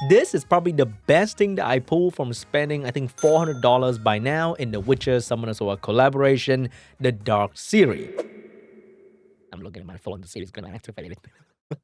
This is probably the best thing that I pulled from spending, I think, $400 by now in the Witcher Summoner Sword collaboration, the Dark Ciri. I'm looking at my phone to see if it's going to activate it.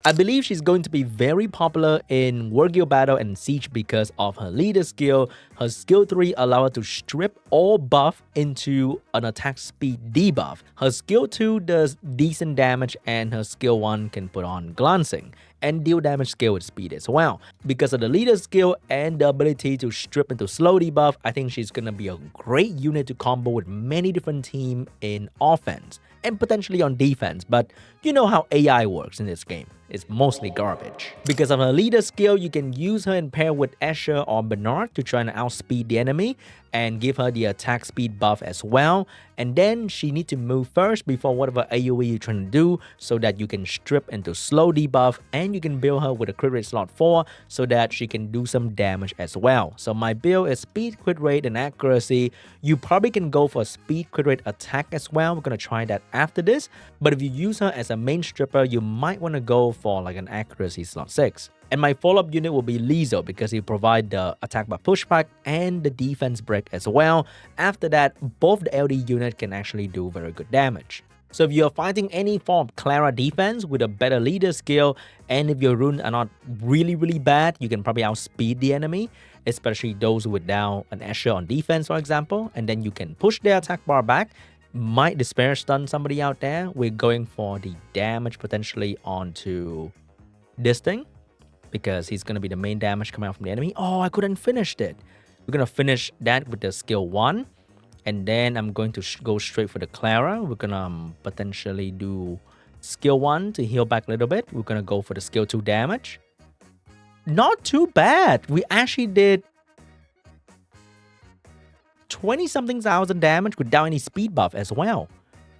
I believe she's going to be very popular in War Guild Battle and Siege because of her leader skill. Her skill 3 allows her to strip all buff into an attack speed debuff. Her skill 2 does decent damage and her skill 1 can put on glancing and deal damage scale with speed as well. Because of the leader skill and the ability to strip into slow debuff, I think she's gonna be a great unit to combo with many different teams in offense and potentially on defense, but you know how AI works in this game. It's mostly garbage. Because of her leader skill, you can use her in pair with Escher or Bernard to try and outspeed the enemy and give her the attack speed buff as well. And then she needs to move first before whatever AoE you're trying to do so that you can strip into slow debuff, and you can build her with a crit rate slot 4 so that she can do some damage as well. So my build is speed, crit rate, and accuracy. You probably can go for speed, crit rate, attack as well. We're gonna try that after this. But if you use her as a main stripper, you might want to go for like an accuracy slot 6. And my follow-up unit will be Lizzo because he provide the attack by pushback and the defense break as well. After that, both the LD unit can actually do very good damage. So if you're fighting any form of Clara defense with a better leader skill, and if your runes are not really bad, you can probably outspeed the enemy, especially those without an Escher on defense, for example, and then you can push their attack bar back. Might despair stun somebody out there. We're going for the damage potentially onto this thing because he's going to be the main damage coming out from the enemy. Oh, I couldn't finish it. We're going to finish that with the skill 1. And then I'm going to go straight for the Clara. We're going to potentially do skill 1 to heal back a little bit. We're going to go for the skill 2 damage. Not too bad. We actually did 20-something thousand damage without any speed buff as well.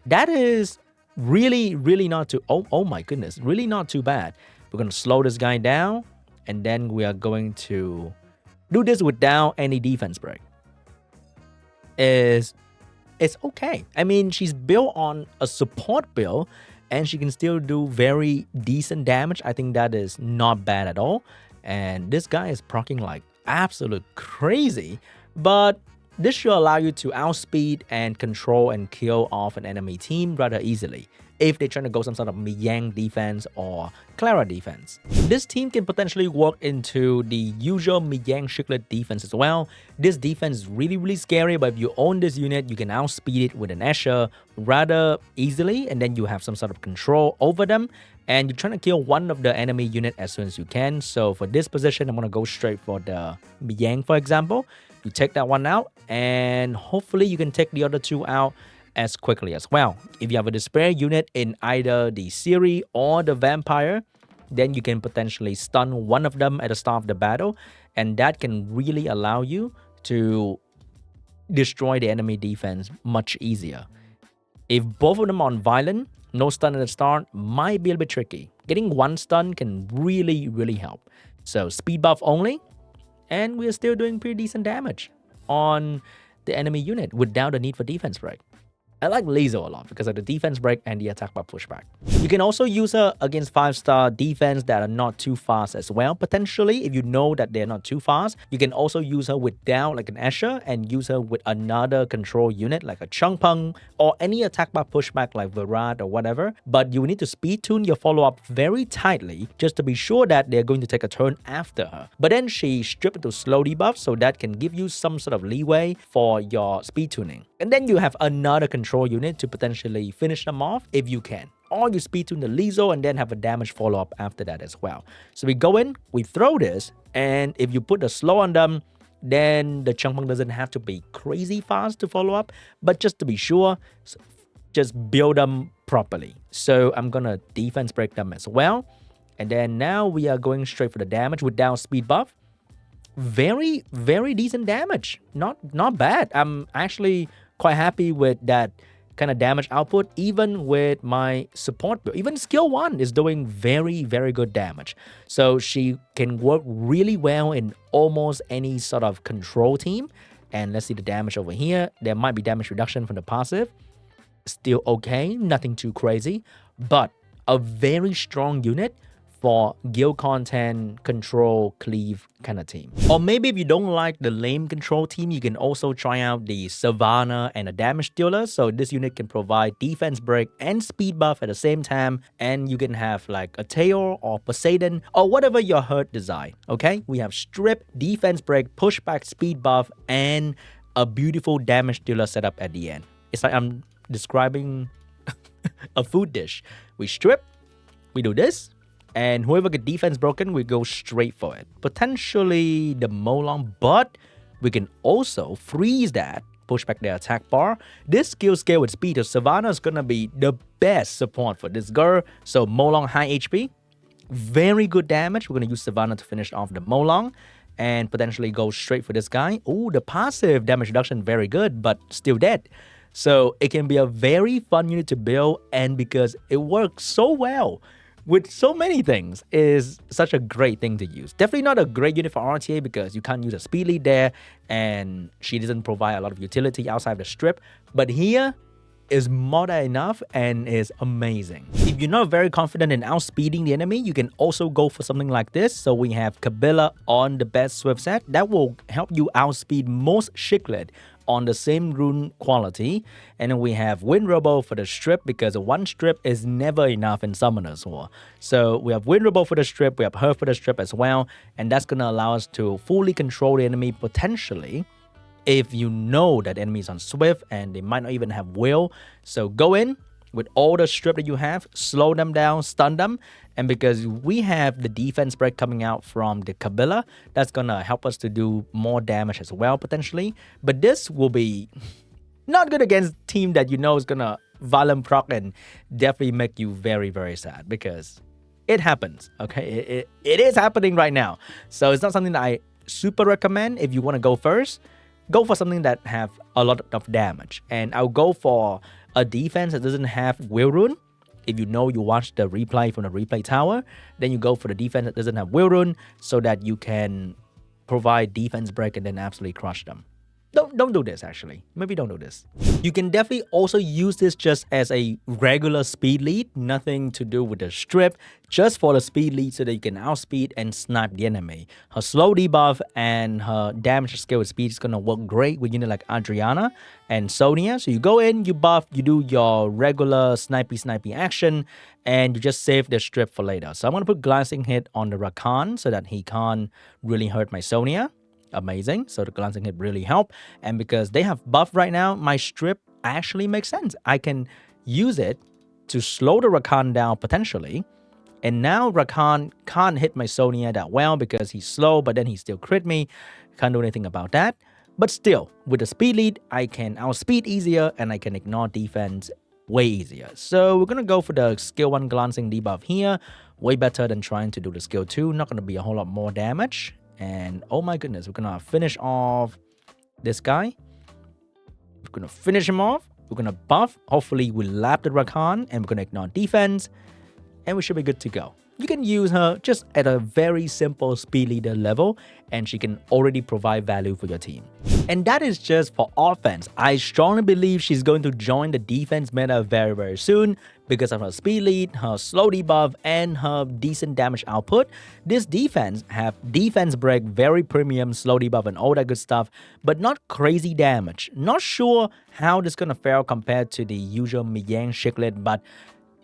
That is really not too... Oh my goodness. Really not too bad. We're going to slow this guy down. And then we are going to do this without any defense break. It's okay. I mean, she's built on a support build. And she can still do very decent damage. I think that is not bad at all. And this guy is proccing like absolute crazy. But this should allow you to outspeed and control and kill off an enemy team rather easily if they're trying to go some sort of Miyang defense or Clara defense. This team can potentially work into the usual Miyang Shiglet defense as well. This defense is really scary, but if you own this unit, you can outspeed it with an Escher rather easily, and then you have some sort of control over them, and you're trying to kill one of the enemy unit as soon as you can. So for this position, I'm going to go straight for the Miyang, for example. You take that one out, and hopefully you can take the other two out as quickly as well. If you have a despair unit in either the Ciri or the Vampire, then you can potentially stun one of them at the start of the battle, and that can really allow you to destroy the enemy defense much easier. If both of them are on Violent, no stun at the start might be a bit tricky. Getting one stun can really help. So speed buff only, and we're still doing pretty decent damage on the enemy unit without the need for defense break. I like Lizzo a lot because of the defense break and the attack by pushback. You can also use her against 5-star defense that are not too fast as well. Potentially, if you know that they're not too fast, you can also use her without like an Escher and use her with another control unit like a Changpeng or any attack by pushback like Virat or whatever. But you need to speed tune your follow-up very tightly just to be sure that they're going to take a turn after her. But then she stripped into slow debuff, so that can give you some sort of leeway for your speed tuning. And then you have another control unit to potentially finish them off if you can. Or you speed tune the Lizzo and then have a damage follow-up after that as well. So we go in, we throw this, and if you put the slow on them, then the Changpeng doesn't have to be crazy fast to follow up, but just to be sure, just build them properly. So I'm gonna defense break them as well. And then now we are going straight for the damage without speed buff. Very decent damage. Not bad. I'm actually quite happy with that kind of damage output, even with my support build. Even skill 1 is doing very good damage. So she can work really well in almost any sort of control team. And let's see the damage over here. There might be damage reduction from the passive. Still okay, nothing too crazy, but a very strong unit for guild content, control, cleave kind of team. Or maybe if you don't like the lame control team, you can also try out the Savannah and a damage dealer. So this unit can provide defense break and speed buff at the same time, and you can have like a Tail or Poseidon or whatever your heart desire. Okay, we have strip, defense break, pushback, speed buff, and a beautiful damage dealer setup at the end. It's like I'm describing a food dish. We strip, we do this, and whoever get defense broken, we go straight for it. Potentially the Molong, but we can also freeze that, push back the attack bar. This skill scale with speed of Savannah is gonna be the best support for this girl. So Molong high HP, very good damage. We're gonna use Savannah to finish off the Molong and potentially go straight for this guy. Oh, the passive damage reduction, very good, but still dead. So it can be a very fun unit to build, and because it works so well with so many things, is such a great thing to use. Definitely not a great unit for RTA because you can't use a speed lead there, and she doesn't provide a lot of utility outside of the strip. But here is more than enough and is amazing. If you're not very confident in outspeeding the enemy, you can also go for something like this. So we have Kabila on the best Swift set. That will help you outspeed most Shiklet on the same rune quality. And then we have Wind Robo for the strip, because one strip is never enough in Summoner's War. So we have Wind Robo for the strip, we have her for the strip as well, and that's gonna allow us to fully control the enemy potentially if you know that enemies on Swift and they might not even have will. So go in with all the strip that you have, slow them down, stun them, and because we have the defense break coming out from the Kabila, that's gonna help us to do more damage as well potentially. But this will be not good against a team that you know is gonna violent proc and definitely make you very, very sad, because it happens, okay? It is happening right now. So it's not something that I super recommend. If you want to go first, go for something that have a lot of damage. And I'll go for a defense that doesn't have Will Rune. If you know you watch the replay from the replay tower, then you go for the defense that doesn't have Will Rune so that you can provide defense break and then absolutely crush them. Don't do this, actually. Maybe don't do this. You can definitely also use this just as a regular speed lead, nothing to do with the strip, just for the speed lead so that you can outspeed and snipe the enemy. Her slow debuff and her damage skill with speed is going to work great with units like Adriana and Sonia. So you go in, you buff, you do your regular snipey action, and you just save the strip for later. So I'm going to put glancing hit on the Rakan so that he can't really hurt my Sonia. Amazing. So the glancing hit really help, and because they have buff right now, my strip actually makes sense. I can use it to slow the Rakan down potentially, and now Rakan can't hit my Sonia that well because he's slow, but then he still crit me. Can't do anything about that. But still, with the speed lead, I can outspeed easier and I can ignore defense way easier. So we're gonna go for the skill 1 glancing debuff here. Way better than trying to do the skill 2. Not gonna be a whole lot more damage. And oh my goodness, we're gonna finish off this guy. We're gonna finish him off. We're gonna buff. Hopefully we lap the Rakan and we're gonna ignore defense. And we should be good to go. You can use her just at a very simple speed leader level, and she can already provide value for your team. And that is just for offense. I strongly believe she's going to join the defense meta very, very soon because of her speed lead, her slow debuff, and her decent damage output. This defense have defense break, very premium, slow debuff, and all that good stuff, but not crazy damage. Not sure how this is gonna fare compared to the usual Miyang Shiklet, but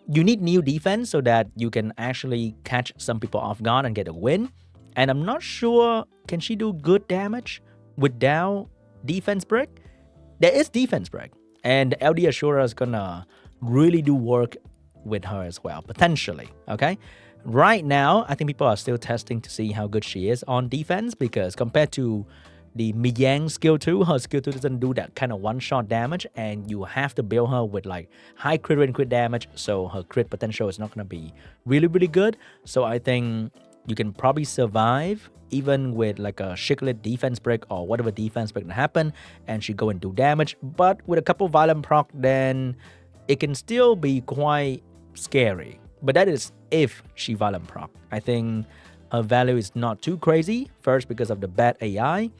you need new defense so that you can actually catch some people off guard and get a win. And I'm not sure, can she do good damage without defense break? There is defense break, and the LD Ashura is gonna really do work with her as well, potentially, okay? Right now, I think people are still testing to see how good she is on defense, because compared to the Miyang skill 2, her skill 2 doesn't do that kind of one-shot damage, and you have to build her with like high crit rate and crit damage, so her crit potential is not going to be really, really good. So I think you can probably survive even with like a Shiklet defense break or whatever defense break can happen, and she go and do damage. But with a couple violent proc, then it can still be quite scary. But that is if she violent proc. I think her value is not too crazy. First, because of the bad AI.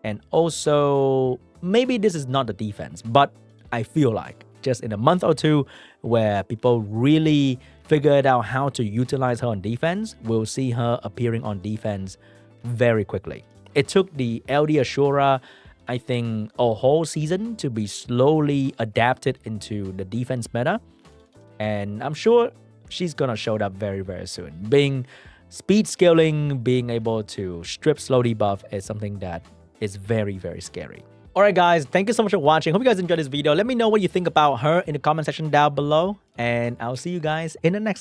And also, maybe this is not the defense, but I feel like just in a month or two where people really figured out how to utilize her on defense, we'll see her appearing on defense very quickly. It took the LD Ashura, I think, a whole season to be slowly adapted into the defense meta. And I'm sure she's gonna show up very, very soon. Being speed scaling, being able to strip slow debuff is something that is very, very scary. Alright guys, thank you so much for watching. Hope you guys enjoyed this video. Let me know what you think about her in the comment section down below. And I'll see you guys in the next